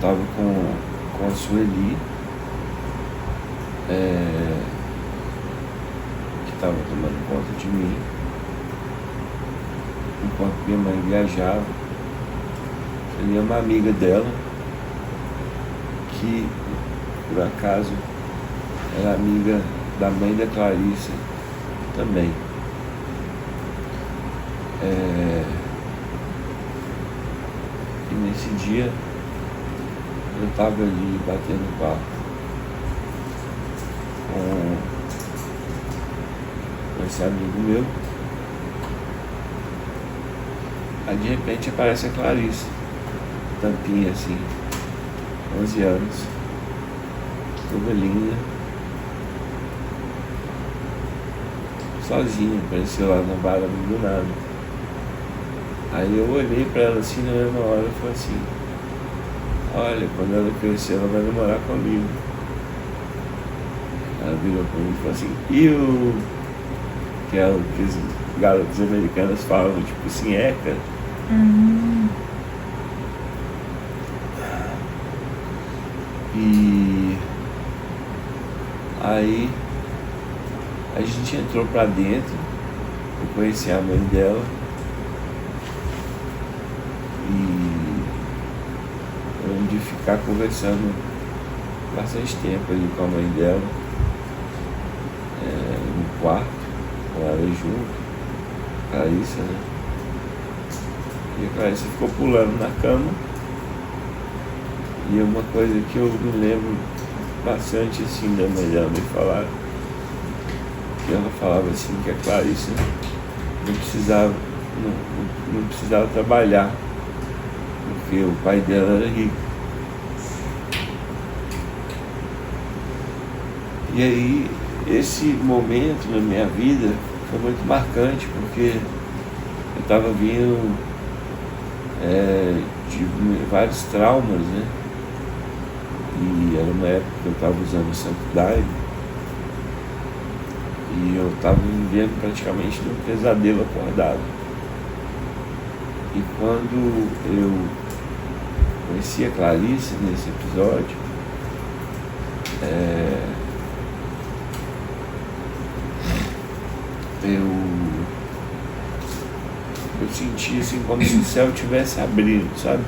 estava com a Sueli, que estava tomando conta de mim, enquanto minha mãe viajava. Sueli é uma amiga dela, que por acaso era amiga da mãe da Clarissa também. E nesse dia eu estava ali batendo papo com esse amigo meu. Aí de repente aparece a Clarissa, tampinha assim, 11 anos, toda linda, sozinha, apareceu lá na vara do nada. Aí eu olhei pra ela assim, na mesma hora, e falei assim: olha, quando ela crescer, ela vai namorar comigo. Ela virou pra mim e falou assim: que é o que os garotos americanos falam, tipo assim, eca. E aí a gente entrou pra dentro, eu conheci a mãe dela. E eu lembro de ficar conversando bastante tempo ali com a mãe dela, no quarto, com ela junto, Clarissa, né? E a Clarissa ficou pulando na cama. E uma coisa que eu me lembro bastante assim da mãe dela me falar, que ela falava assim que a Clarissa não precisava trabalhar, porque o pai dela era rico. E aí, esse momento na minha vida foi muito marcante, porque eu estava vindo de vários traumas, né? E era uma época que eu estava usando o Santo Daime, e eu estava vivendo praticamente num pesadelo acordado. E quando eu conheci a Clarissa nesse episódio, eu senti assim como se o céu tivesse abrido, sabe?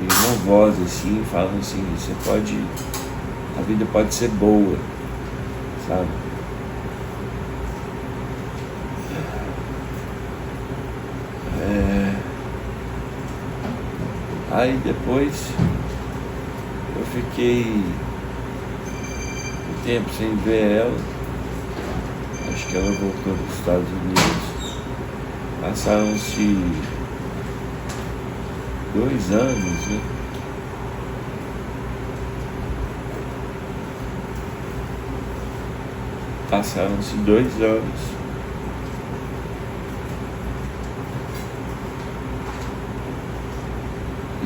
E uma voz assim, falando assim: a vida pode ser boa, sabe? Aí depois eu fiquei um tempo sem ver ela. Acho que ela voltou para os Estados Unidos. Passaram-se 2 anos, né? Passaram-se 2 anos.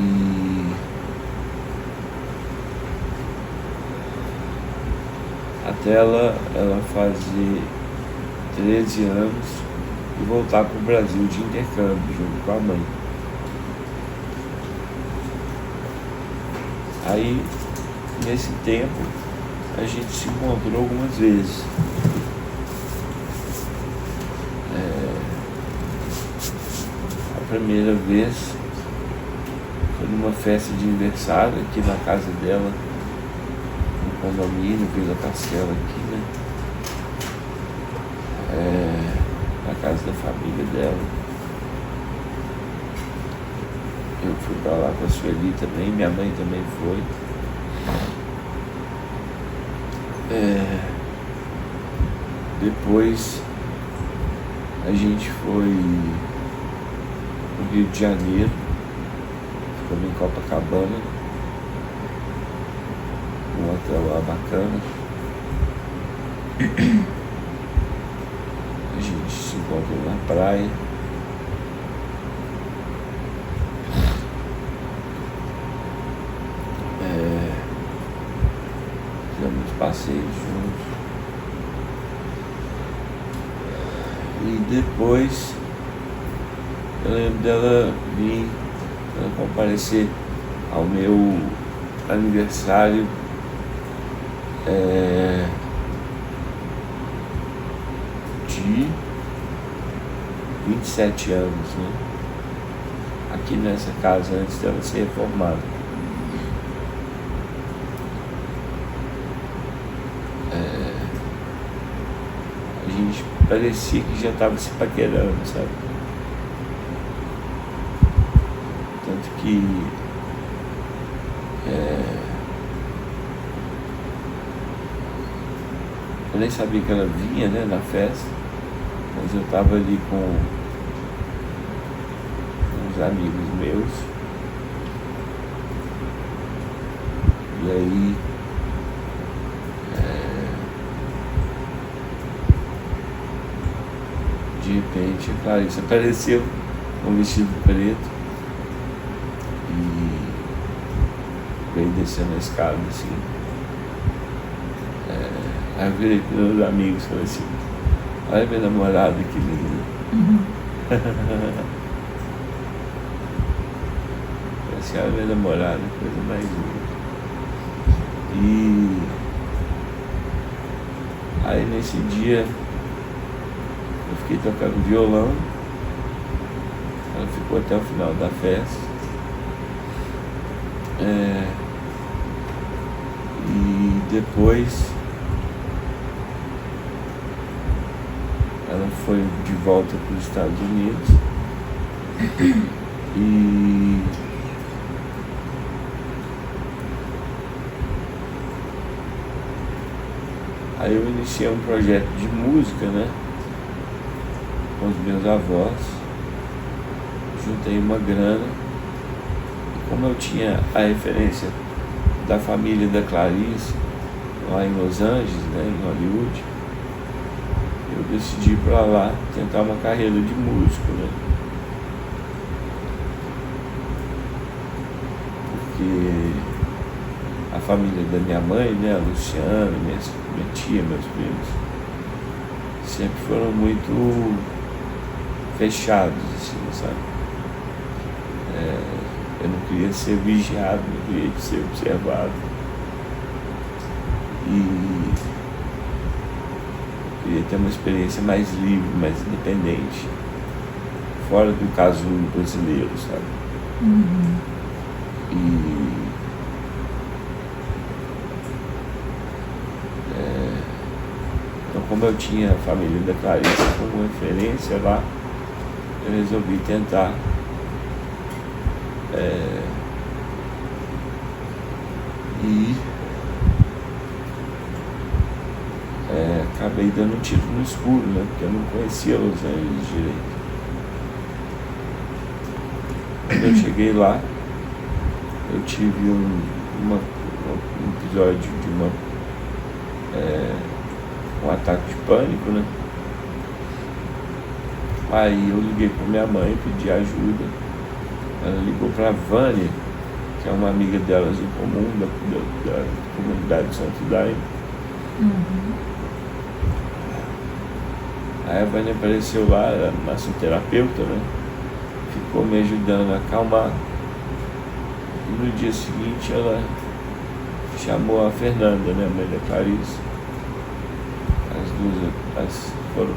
E até ela fazer 13 anos e voltar para o Brasil de intercâmbio junto com a mãe. Aí, nesse tempo, a gente se encontrou algumas vezes. A primeira vez foi numa festa de aniversário aqui na casa dela, no condomínio, Vila Castelo aqui, né? Na casa da família dela. Eu fui pra lá com a Sueli também, minha mãe também foi. Depois a gente foi pro Rio de Janeiro, ficamos em Copacabana, um hotel lá bacana. A gente se encontrou na praia. Fizemos passeios juntos. E depois Eu lembro dela vir, ela comparecer ao meu aniversário de 27 anos, né? Aqui nessa casa, antes dela ser reformada. A gente parecia que já estava se paquerando, sabe? Tanto que eu nem sabia que ela vinha, né, na festa, mas eu estava ali com uns amigos meus, e aí de repente a Clarissa apareceu com um vestido preto e veio descendo a escada assim. Aí eu virei para meus amigos e falei assim: olha minha namorada, que linda. Falei assim: olha minha namorada, coisa mais linda. E aí nesse dia eu fiquei tocando violão, ela ficou até o final da festa. E depois ela foi de volta para os Estados Unidos e aí eu iniciei um projeto de música, né, com os meus avós, juntei uma grana e como eu tinha a referência da família da Clarissa lá em Los Angeles, né, em Hollywood, eu decidi ir para lá tentar uma carreira de músico, né? Porque a família da minha mãe, né, a Luciana, minha tia, meus primos, sempre foram muito fechados, assim, sabe? Eu não queria ser vigiado, não queria ser observado. E queria ter uma experiência mais livre, mais independente, fora do casulo brasileiro, sabe? Então, como eu tinha a família da Clarissa como referência lá, eu resolvi tentar e acabei dando um tiro no escuro, né? Porque eu não conhecia Los Angeles direito. Quando eu cheguei lá, eu tive um episódio de um ataque de pânico, né? Aí eu liguei para minha mãe, pedi ajuda. Ela ligou para a Vânia, que é uma amiga delas em comum, da comunidade de Santo Daime. Aí a Vânia apareceu lá, era massoterapeuta, né? Ficou me ajudando a acalmar. E no dia seguinte ela chamou a Fernanda, né, a mãe da Clarissa. As duas,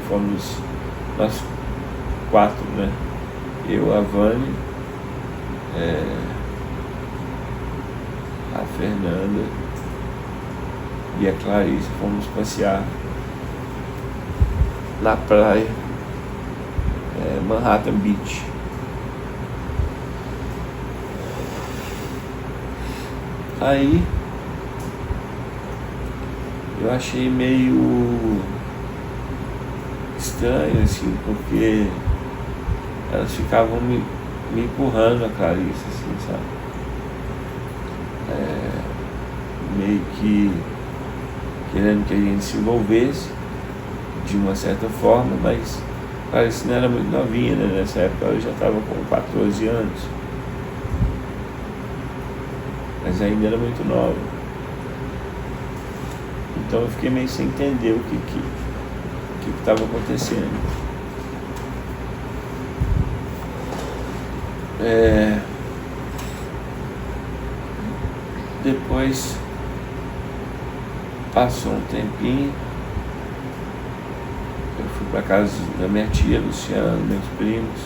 fomos nós 4, né? Eu, a Vânia, a Fernanda e a Clarissa, fomos passear na praia, Manhattan Beach. Aí eu achei meio estranho, assim, porque elas ficavam me empurrando, a Clarissa, assim, sabe? Meio que querendo que a gente se envolvesse de uma certa forma, mas a Clarissa não era muito novinha, né? Nessa época ela já estava com 14 anos, mas ainda era muito nova. Então eu fiquei meio sem entender o que estava acontecendo. Depois passou um tempinho, eu fui para casa da minha tia Luciana, meus primos,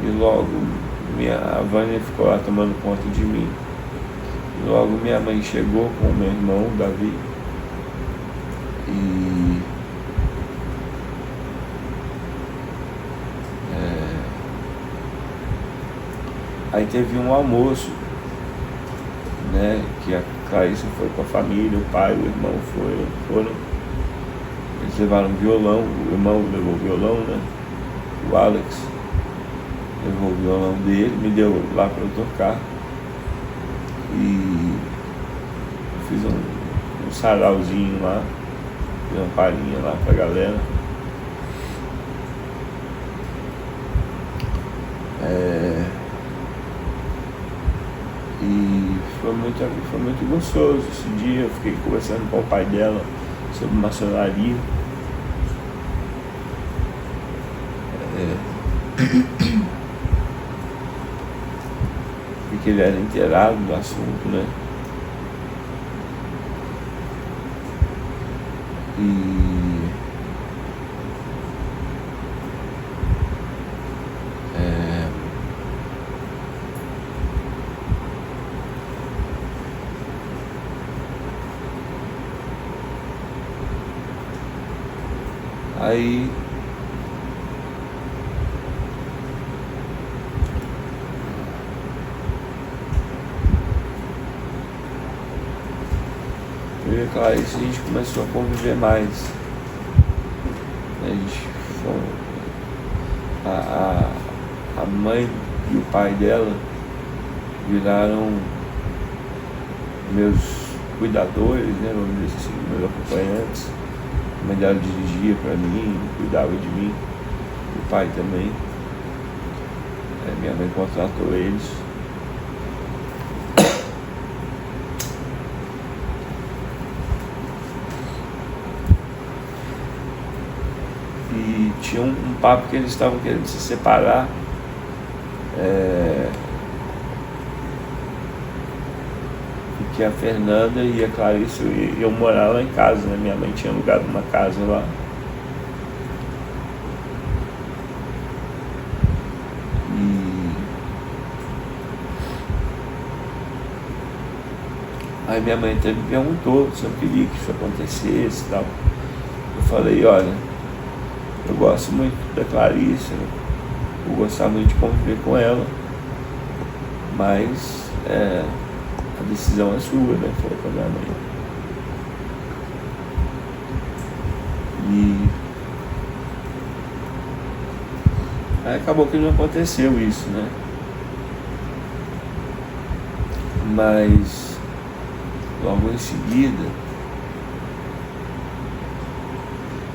e logo a Vânia ficou lá tomando conta de mim. E logo minha mãe chegou com o meu irmão Davi, e aí teve um almoço, né, que a Clarissa foi com a família, o pai, o irmão foram. Eles levaram violão, o irmão levou o violão, né? O Alex levou o violão dele, me deu lá para eu tocar. E eu fiz um sarauzinho lá, fiz uma palhinha lá pra galera. E foi muito gostoso esse dia. Eu fiquei conversando com o pai dela sobre maçonaria. Vi que ele era inteirado do assunto, né? Aí eu e a Clarice, a gente começou a conviver mais. A gente a mãe e o pai dela viraram meus cuidadores, né, vamos dizer assim, meus acompanhantes. A mãe dela dirigia para mim, cuidava de mim, o pai também. Minha mãe contratou eles. E tinha um papo que eles estavam querendo se separar. Que a Fernanda e a Clarissa iam morar lá em casa, né? Minha mãe tinha alugado uma casa lá. E aí minha mãe até me perguntou se eu queria que isso acontecesse e tal. Eu falei, olha, eu gosto muito da Clarissa, vou gostar muito de conviver com ela, mas a decisão é sua, né? Falei pra minha mãe. E aí acabou que não aconteceu isso, né? Mas logo em seguida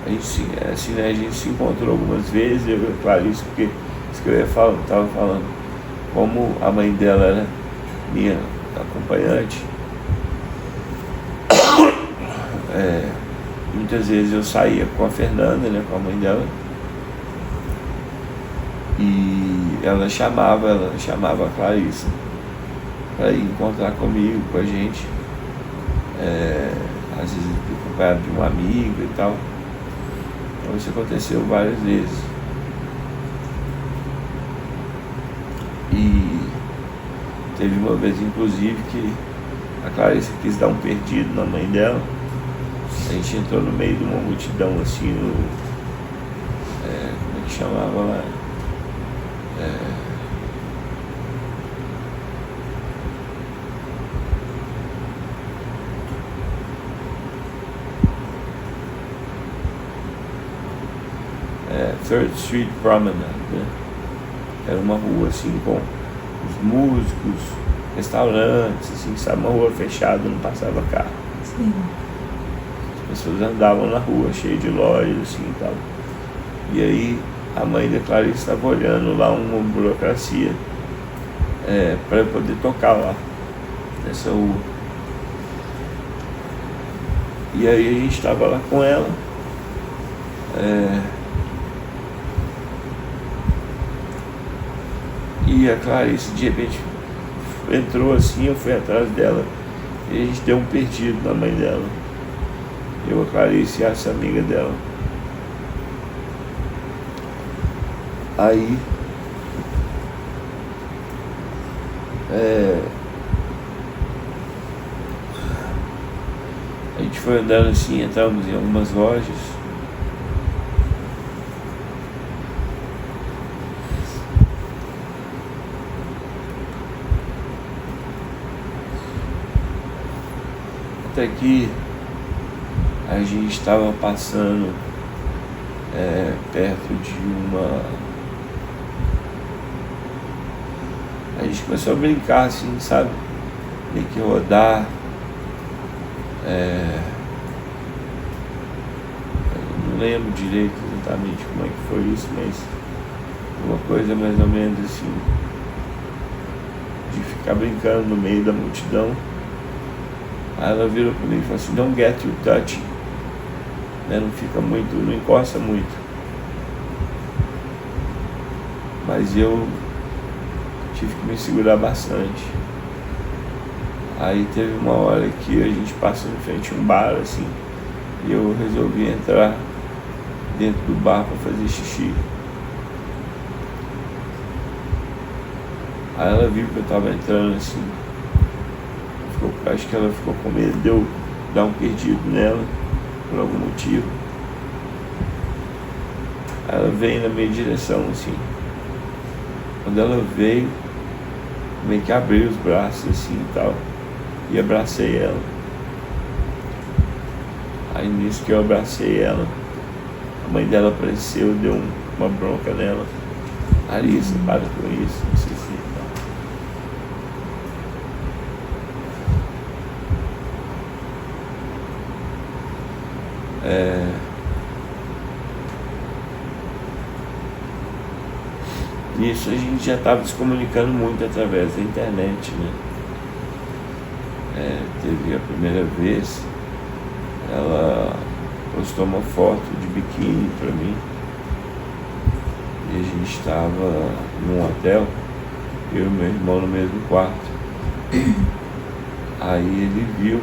a gente se encontrou algumas vezes, eu e a Clarice, porque isso que eu estava falando, como a mãe dela era minha acompanhante, muitas vezes eu saía com a Fernanda, né, com a mãe dela, e ela chamava a Clarissa para ir encontrar comigo, com a gente, às vezes acompanhado de um amigo e tal. Então isso aconteceu várias vezes. E teve uma vez, inclusive, que a Clarissa quis dar um perdido na mãe dela. A gente entrou no meio de uma multidão, assim, como é que chamava lá? Third Street Promenade, né? Era uma rua assim com os músicos, restaurantes, assim, sabe, uma rua fechada, não passava carro. Sim. As pessoas andavam na rua, cheia de lojas, assim e tal. E aí a mãe da Clarice estava olhando lá uma burocracia para poder tocar lá nessa rua. E aí a gente estava lá com ela. E a Clarice de repente entrou assim, eu fui atrás dela e a gente deu um perdido na mãe dela. Eu, a Clarice e essa amiga dela. Aí a gente foi andando assim, entramos em algumas lojas. Até que a gente estava passando perto de uma... A gente começou a brincar assim, sabe? Meio que rodar. Eu não lembro direito exatamente como é que foi isso, mas uma coisa mais ou menos assim, de ficar brincando no meio da multidão. Aí ela virou para mim e falou assim: don't get too touchy, né? Não fica muito, não encosta muito. Mas eu tive que me segurar bastante. Aí teve uma hora que a gente passou em frente a um bar assim, e eu resolvi entrar dentro do bar para fazer xixi. Aí ela viu que eu tava entrando assim, acho que ela ficou com medo de eu dar um perdido nela por algum motivo. Aí ela veio na minha direção assim. Quando ela veio, meio que abri os braços assim e tal, e abracei ela. Aí nisso que eu abracei ela, a mãe dela apareceu, deu uma bronca nela: Larissa, para com isso, não sei se... Nisso a gente já estava se comunicando muito através da internet, né? Teve a primeira vez, ela postou uma foto de biquíni pra mim, e a gente estava num hotel, eu e meu irmão no mesmo quarto. Aí ele viu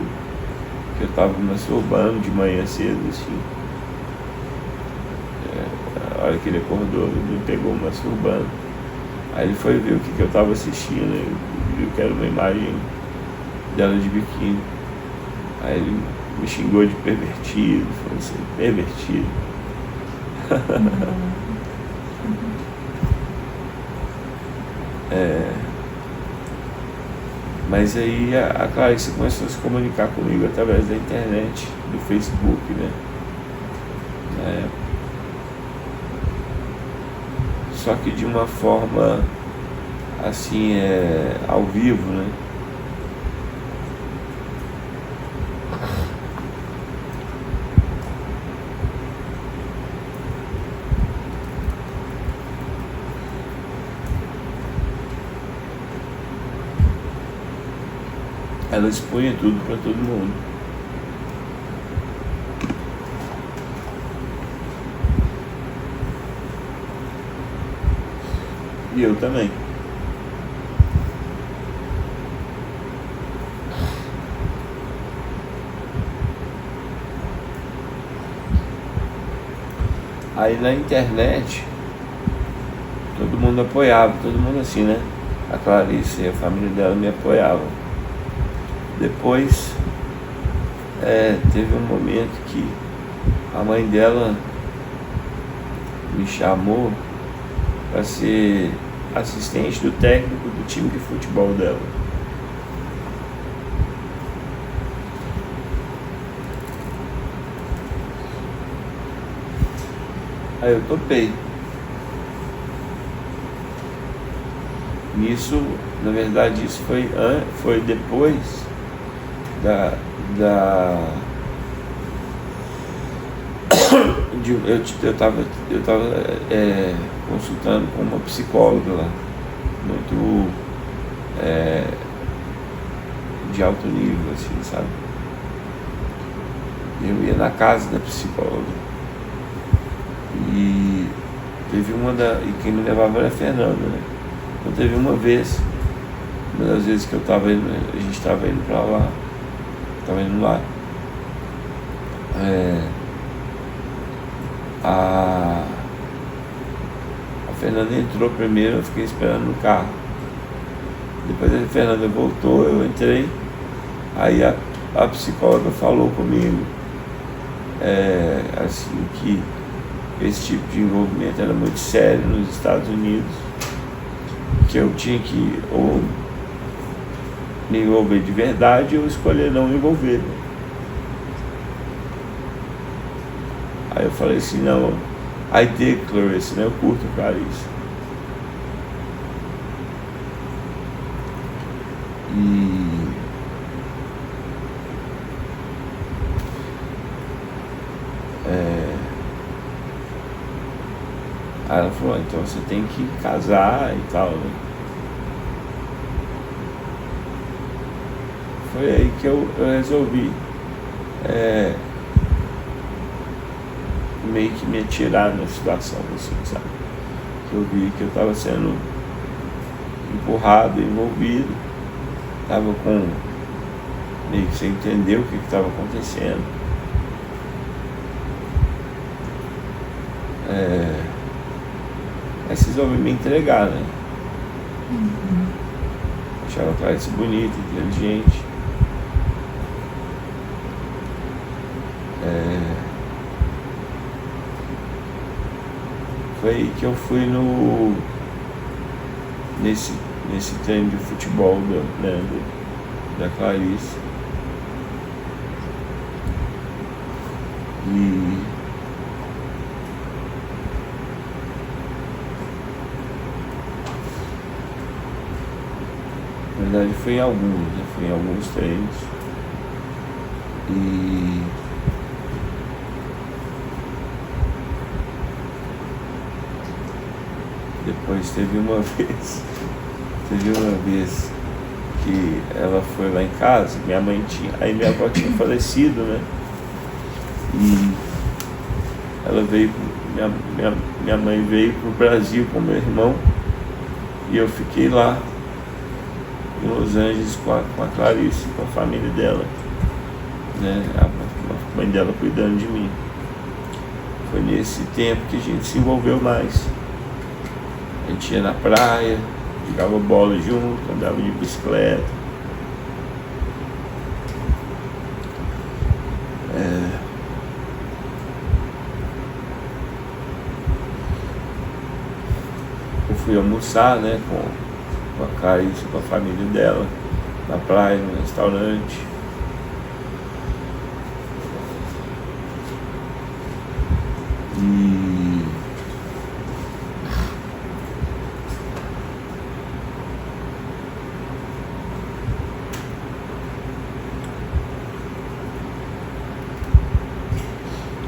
que eu estava me masturbando de manhã cedo, assim. A hora que ele acordou, ele me pegou masturbando. Aí ele foi ver o que eu estava assistindo, e viu que era uma imagem dela de biquíni. Aí ele me xingou de pervertido, falou assim: pervertido. Mas aí a Clarice começou a se comunicar comigo através da internet, do Facebook, né? Na época. Só que de uma forma assim, ao vivo, né? Ela expunha tudo para todo mundo. E eu também. Aí na internet, todo mundo apoiava, todo mundo assim, né? A Clarice e a família dela me apoiavam. Depois, teve um momento que a mãe dela me chamou para ser assistente do técnico do time de futebol dela. Aí eu topei. Nisso, na verdade, isso foi depois eu tava consultando com uma psicóloga lá, muito de alto nível, assim, sabe? Eu ia na casa da psicóloga e teve e quem me levava era a Fernanda, né? Então teve uma das vezes que a gente estava indo pra lá, estava indo lá, a Fernanda entrou primeiro, eu fiquei esperando no carro. Depois a Fernanda voltou, eu entrei, aí a psicóloga falou comigo, assim, que esse tipo de envolvimento era muito sério nos Estados Unidos, que eu tinha que ou me envolver de verdade ou escolher não me envolver. Aí eu falei assim, não, I dig Clarissa, né? Eu curto Clarissa. Aí ela falou, então você tem que casar e tal, né? Foi aí que eu resolvi meio que me atirar na situação, assim, sabe? Que eu vi que eu estava sendo empurrado, envolvido, estava com meio que sem entender o que estava acontecendo. Aí resolvi me entregar, né? Achava a Clarice bonita, inteligente. Foi aí que eu fui nesse treino de futebol da Clarice. E na verdade fui em alguns treinos. E depois teve uma vez que ela foi lá em casa, minha avó tinha falecido, né? E ela veio, minha mãe veio pro Brasil com meu irmão e eu fiquei lá em Los Angeles com a Clarice, com a família dela, né? A mãe dela cuidando de mim. Foi nesse tempo que a gente se envolveu mais. A gente ia na praia, jogava bola junto, andava de bicicleta. Eu fui almoçar, né, com a Clarice, com a família dela, na praia, no restaurante.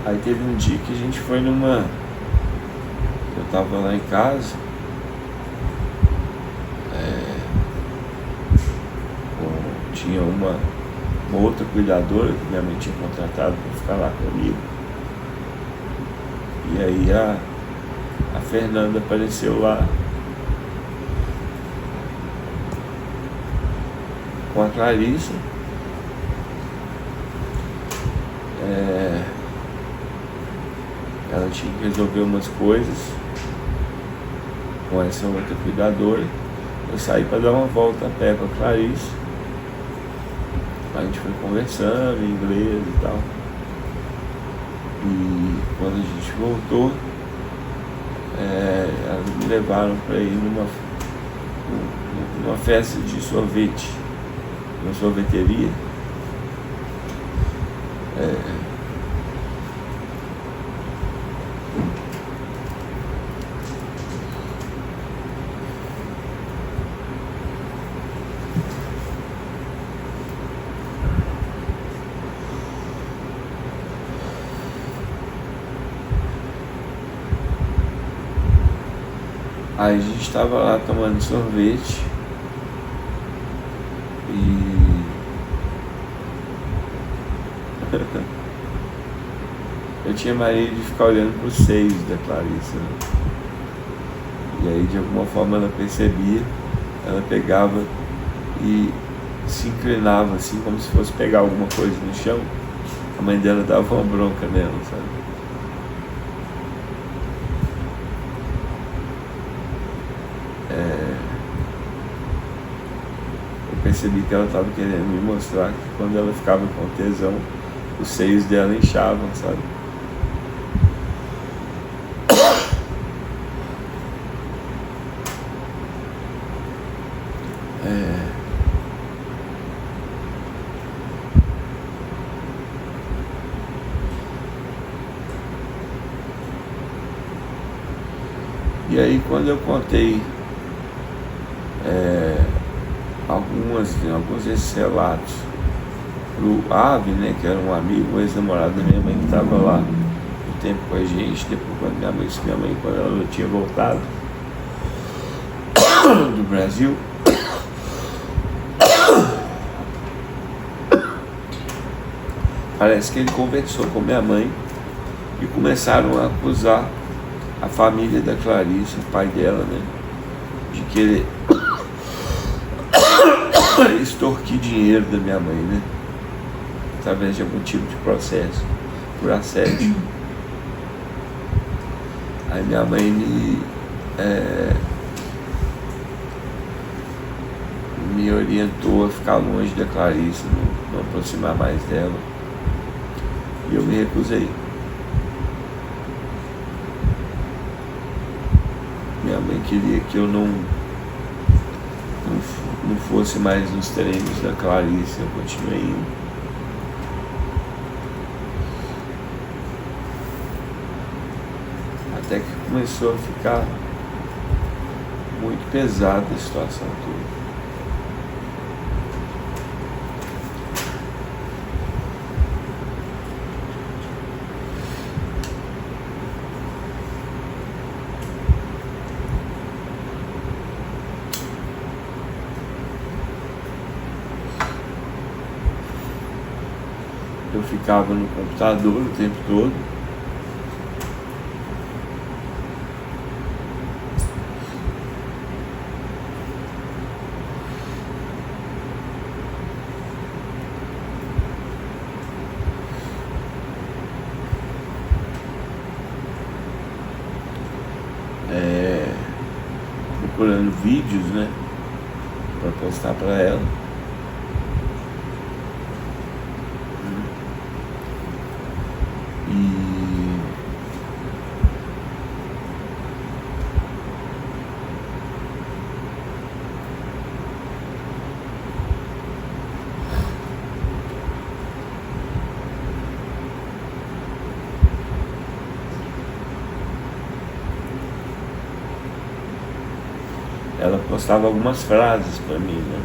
Aí teve um dia que a gente foi eu tava lá em casa, tinha uma outra cuidadora que minha mãe tinha contratado para ficar lá comigo. E aí a Fernanda apareceu lá com a Clarissa. Ela tinha que resolver umas coisas com essa outra cuidadora. Eu saí para dar uma volta a pé com a Clarice. A gente foi conversando em inglês e tal. E quando a gente voltou, elas me levaram para ir numa festa de sorvete, numa sorveteria. Aí a gente estava lá tomando sorvete e eu tinha mania de ficar olhando para os seios da Clarissa, né? E aí de alguma forma ela percebia, ela pegava e se inclinava assim, como se fosse pegar alguma coisa no chão. A mãe dela dava uma bronca nela, sabe? Eu percebi que ela estava querendo me mostrar que quando ela ficava com tesão, os seios dela inchavam, sabe? E aí quando eu contei alguns desses relatos pro Ave, né, que era um amigo, um ex-namorado da minha mãe que estava lá um tempo com a gente, depois quando minha mãe quando ela tinha voltado do Brasil, parece que ele conversou com minha mãe e começaram a acusar a família da Clarice, o pai dela, né, de querer extorquir dinheiro da minha mãe, né, através de algum tipo de processo por assédio. Aí minha mãe me orientou a ficar longe da Clarice, não aproximar mais dela, e eu me recusei. Minha mãe queria que eu não fosse mais nos treinos da Clarice, eu continuei indo. Até que começou a ficar muito pesada a situação toda. Eu ficava no computador o tempo todo. Procurando vídeos, né, para postar para ela. Ela postava algumas frases para mim, né?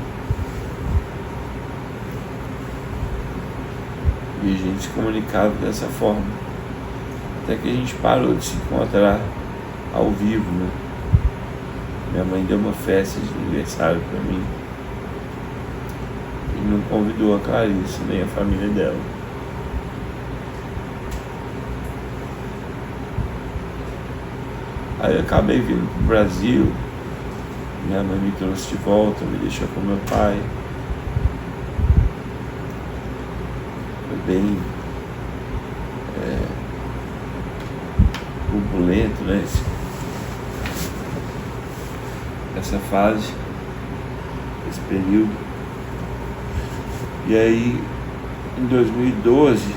E a gente se comunicava dessa forma. Até que a gente parou de se encontrar ao vivo, né? Minha mãe deu uma festa de aniversário para mim e não convidou a Clarice, nem a família dela. Aí eu acabei vindo pro Brasil. Minha mãe me trouxe de volta, me deixou com meu pai. Foi bem turbulento, né? Essa fase, esse período. E aí, em 2012,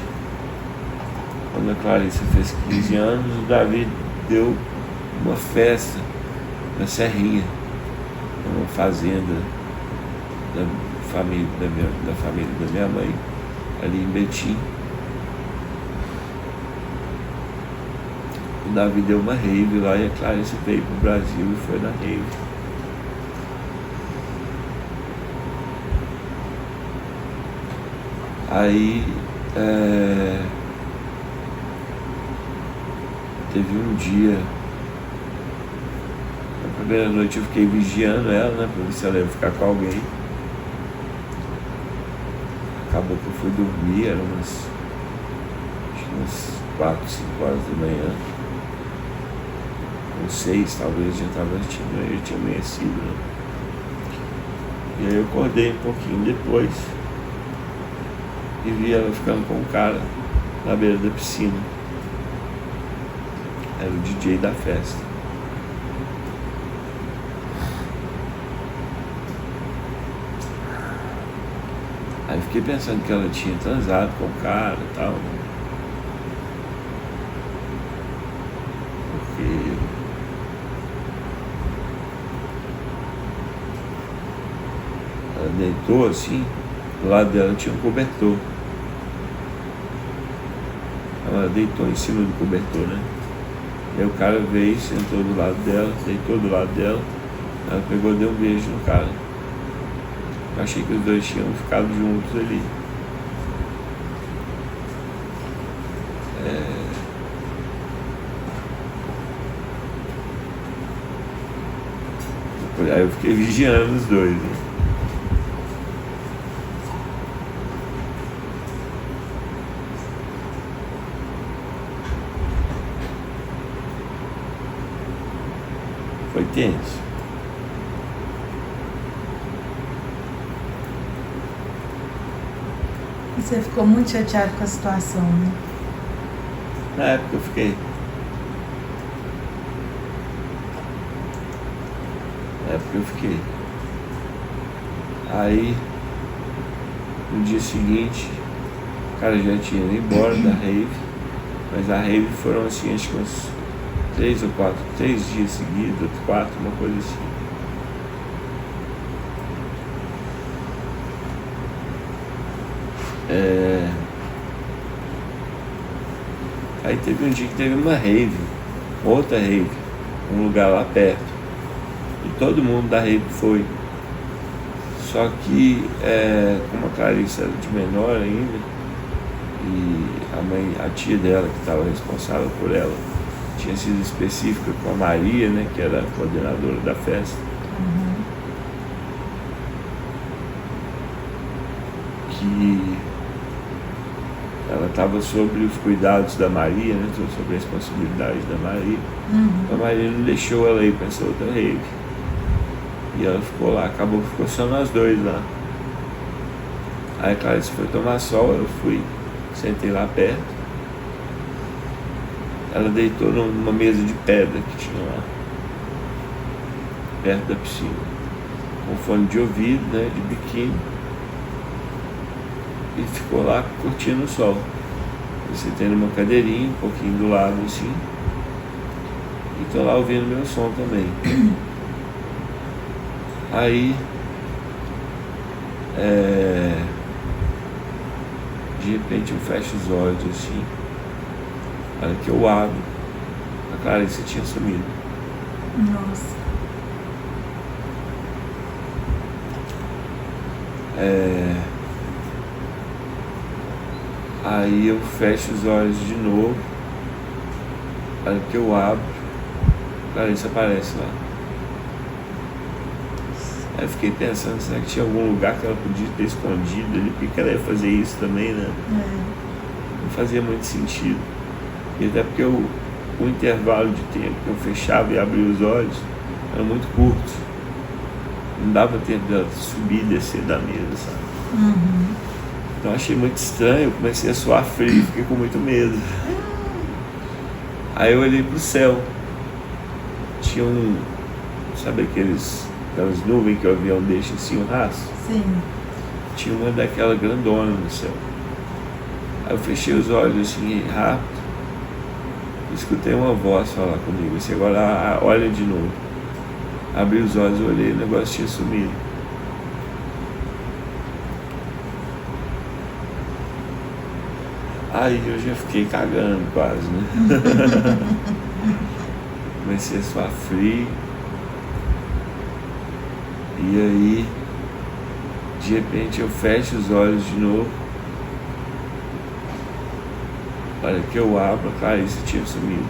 quando a Clarice fez 15 anos, o Davi deu uma festa na Serrinha, uma fazenda da família da minha mãe, ali em Betim. O Davi deu uma rave lá e a Clarice veio pro Brasil e foi na rave. Aí teve um dia, na primeira noite eu fiquei vigiando ela, né, pra ver se ela ia ficar com alguém. Acabou que eu fui dormir, era umas 4, 5 horas da manhã. uns 6 talvez, já tinha amanhecido, né? E aí eu acordei um pouquinho depois e vi ela ficando com um cara na beira da piscina. Era o DJ da festa. Aí fiquei pensando que ela tinha transado com o cara e tal, né? Porque ela deitou assim, do lado dela tinha um cobertor. Ela deitou em cima do cobertor, né? Aí o cara veio, sentou do lado dela, deitou do lado dela, ela pegou e deu um beijo no cara. Eu achei que os dois tinham ficado juntos ali. Aí eu fiquei vigiando os dois, né? Foi tenso. Você ficou muito chateado com a situação, né? Na época eu fiquei. Aí, no dia seguinte, o cara já tinha ido embora da rave, mas a rave foram assim, acho que uns 3 dias seguidos, 4, uma coisa assim. Aí teve um dia que teve uma rave, outra rave, um lugar lá perto. E todo mundo da rave foi. Só que, como a Clarice era de menor ainda, e a tia dela, que estava responsável por ela, tinha sido específica com a Maria, né, que era a coordenadora da festa. Que ela estava sobre os cuidados da Maria, né, sobre a responsabilidade da Maria. A Maria não deixou ela ir para essa outra rave. E ela ficou lá, ficou só nós dois lá. Aí a Clarice foi tomar sol, eu fui, sentei lá perto. Ela deitou numa mesa de pedra que tinha lá, perto da piscina, com fone de ouvido, né, de biquíni. E ficou lá curtindo o sol. Eu sentei numa cadeirinha, um pouquinho do lado assim. E tô lá ouvindo meu som também. Aí, de repente eu fecho os olhos assim. A hora que eu abro, a Clarice tinha sumido. Nossa. Aí eu fecho os olhos de novo. A hora que eu abro, a Clarice aparece lá. Aí eu fiquei pensando, será que tinha algum lugar que ela podia ter escondido ali? Por que ela ia fazer isso também, né? Não fazia muito sentido. E até porque o intervalo de tempo que eu fechava e abria os olhos era muito curto. Não dava tempo dela subir e descer da mesa, sabe? Então achei muito estranho, eu comecei a suar frio, fiquei com muito medo. Aí eu olhei pro céu. Tinha sabe aquelas nuvens que o avião deixa assim, um rastro? Sim. Tinha uma daquela grandona no céu. Aí eu fechei os olhos assim, rápido. Escutei uma voz falar comigo, assim, agora olha de novo. Abri os olhos, olhei, o negócio tinha sumido. Aí eu já fiquei cagando quase, né? Comecei a suar frio. E aí, de repente eu fecho os olhos de novo. Olha que eu abro, a Clarice tinha sumido.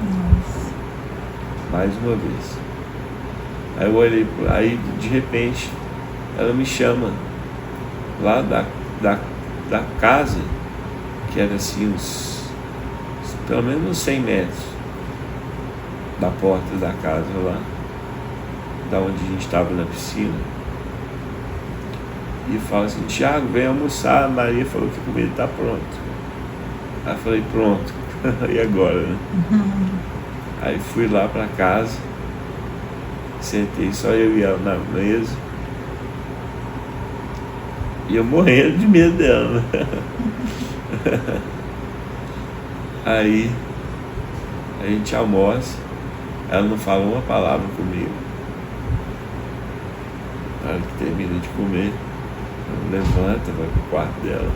Nossa. Mais uma vez. Aí eu olhei, aí de repente ela me chama lá da casa, que era assim pelo menos uns 100 metros da porta da casa lá, da onde a gente estava na piscina, e fala assim: Thiago, vem almoçar, a Maria falou que a comida está pronta. Aí eu falei: pronto. E agora, né? Aí fui lá para casa, sentei só eu e ela na mesa, e eu morrendo de medo dela, né? Aí a gente almoça, ela não fala uma palavra comigo. Na hora que termina de comer, ela levanta, vai pro quarto dela.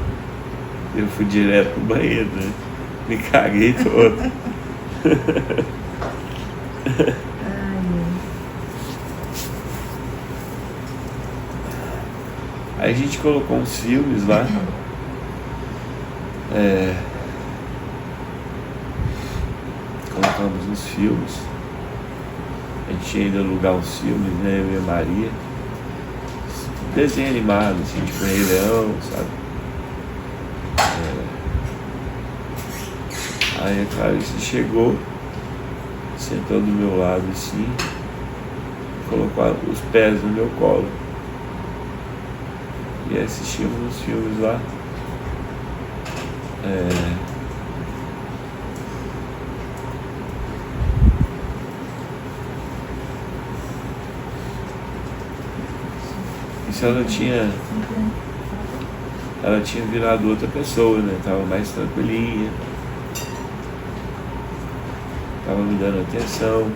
Eu fui direto pro banheiro, né? Me caguei todo. Aí a gente colocou uns filmes lá. Colocamos uns filmes. A gente tinha ido alugar uns filmes, né? Eu e a Maria. Desenho animado, assim, tipo Rei Leão, sabe? Aí a Clarice chegou, sentou do meu lado assim, colocou os pés no meu colo. E assistimos os filmes lá. Isso ela tinha virado outra pessoa, né? Tava mais tranquilinha, tava me dando atenção.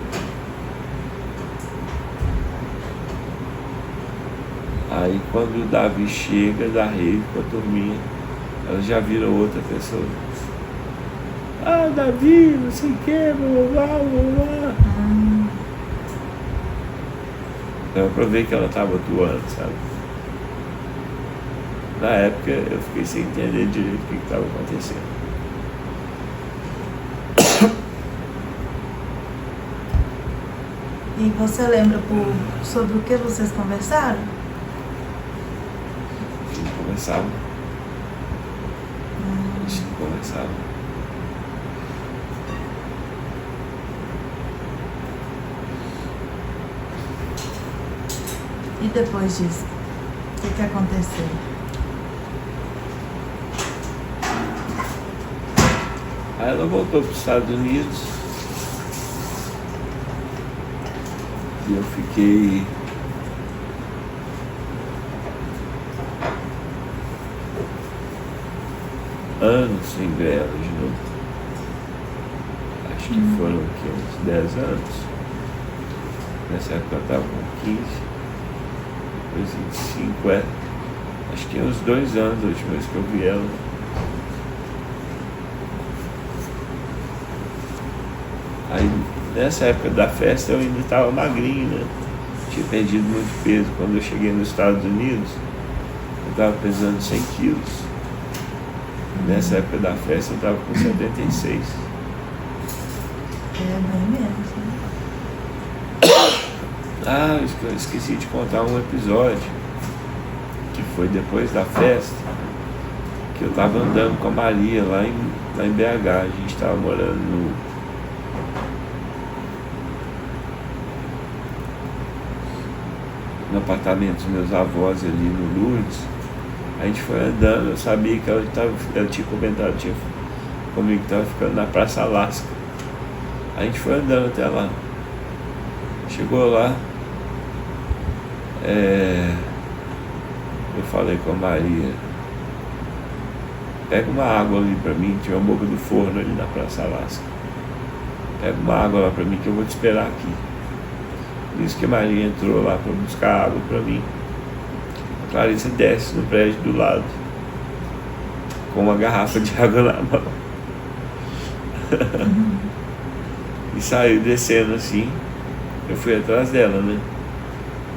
Aí quando o Davi chega da rave com a turminha, ela já vira outra pessoa. Ah, Davi, não sei o que, blá blá blá. Então eu provei que ela estava atuando, sabe? Na época eu fiquei sem entender direito o que estava acontecendo. E você lembra sobre o que vocês conversaram? A gente conversava. A gente conversava. E depois disso, o que aconteceu? Aí ela voltou para os Estados Unidos e eu fiquei anos sem ver ela de novo. Acho que foram aqui, uns 10 anos. Nessa época eu estava com 15, depois 25, acho que uns 2 anos a última vez que eu vi ela. Aí nessa época da festa eu ainda estava magrinho, né? Tinha perdido muito peso. Quando eu cheguei nos Estados Unidos, eu estava pesando 100 quilos. Nessa época da festa eu estava com 76. Bem menos, né? Ah, eu esqueci de contar um episódio que foi depois da festa, que eu estava andando com a Maria lá em BH. A gente estava morando no apartamento dos meus avós ali no Lourdes. A gente foi andando, eu sabia que ela tinha comentado comigo que estava ficando na Praça Alasca. A gente foi andando até lá. Chegou lá, eu falei com a Maria: pega uma água ali pra mim, tinha uma boca do forno ali na Praça Alasca. Pega uma água lá pra mim que eu vou te esperar aqui. Diz que a Maria entrou lá para buscar água para mim. A Clarice desce no prédio do lado com uma garrafa de água na mão. E saiu descendo assim. Eu fui atrás dela, né?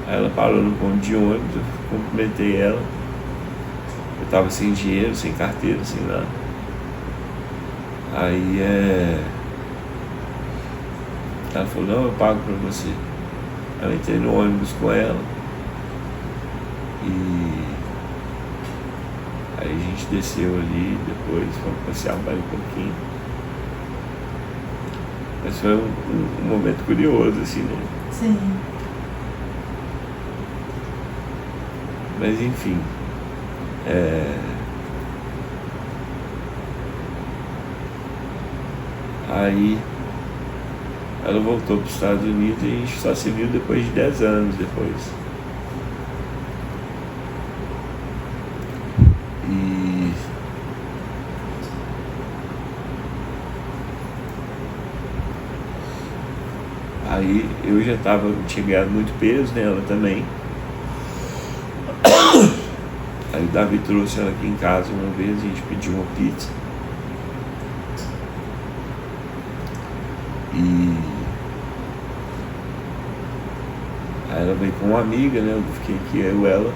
Aí ela parou no ponto de ônibus, eu cumprimentei ela. Eu tava sem dinheiro, sem carteira, sem nada. Aí ela falou: não, eu pago pra você. Eu entrei no ônibus com ela e aí a gente desceu ali, depois fomos passear mais um pouquinho. Mas Mas foi um momento curioso, assim, né? Sim. Mas enfim. Aí ela voltou para os Estados Unidos e a gente só se viu depois de 10 anos depois. E aí eu já tinha ganhado muito peso, né? Ela também. Aí o Davi trouxe ela aqui em casa uma vez, a gente pediu uma pizza. E aí ela veio com uma amiga, né? Eu fiquei aqui, ela,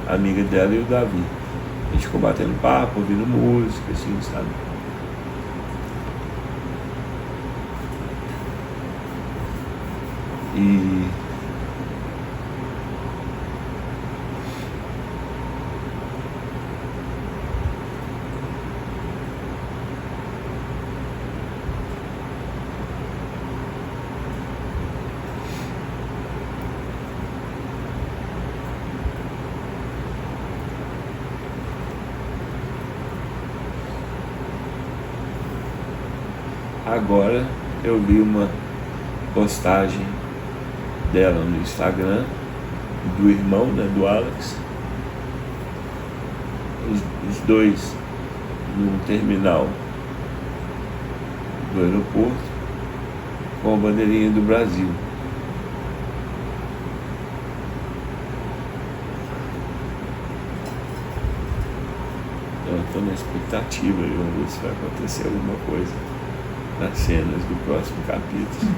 a amiga dela e o Davi. A gente ficou batendo papo, ouvindo música, assim, sabe? E agora eu vi uma postagem dela no Instagram, do irmão, né, do Alex, os dois num terminal do aeroporto com a bandeirinha do Brasil. Então eu estou na expectativa de ver se vai acontecer alguma coisa nas cenas do próximo capítulo.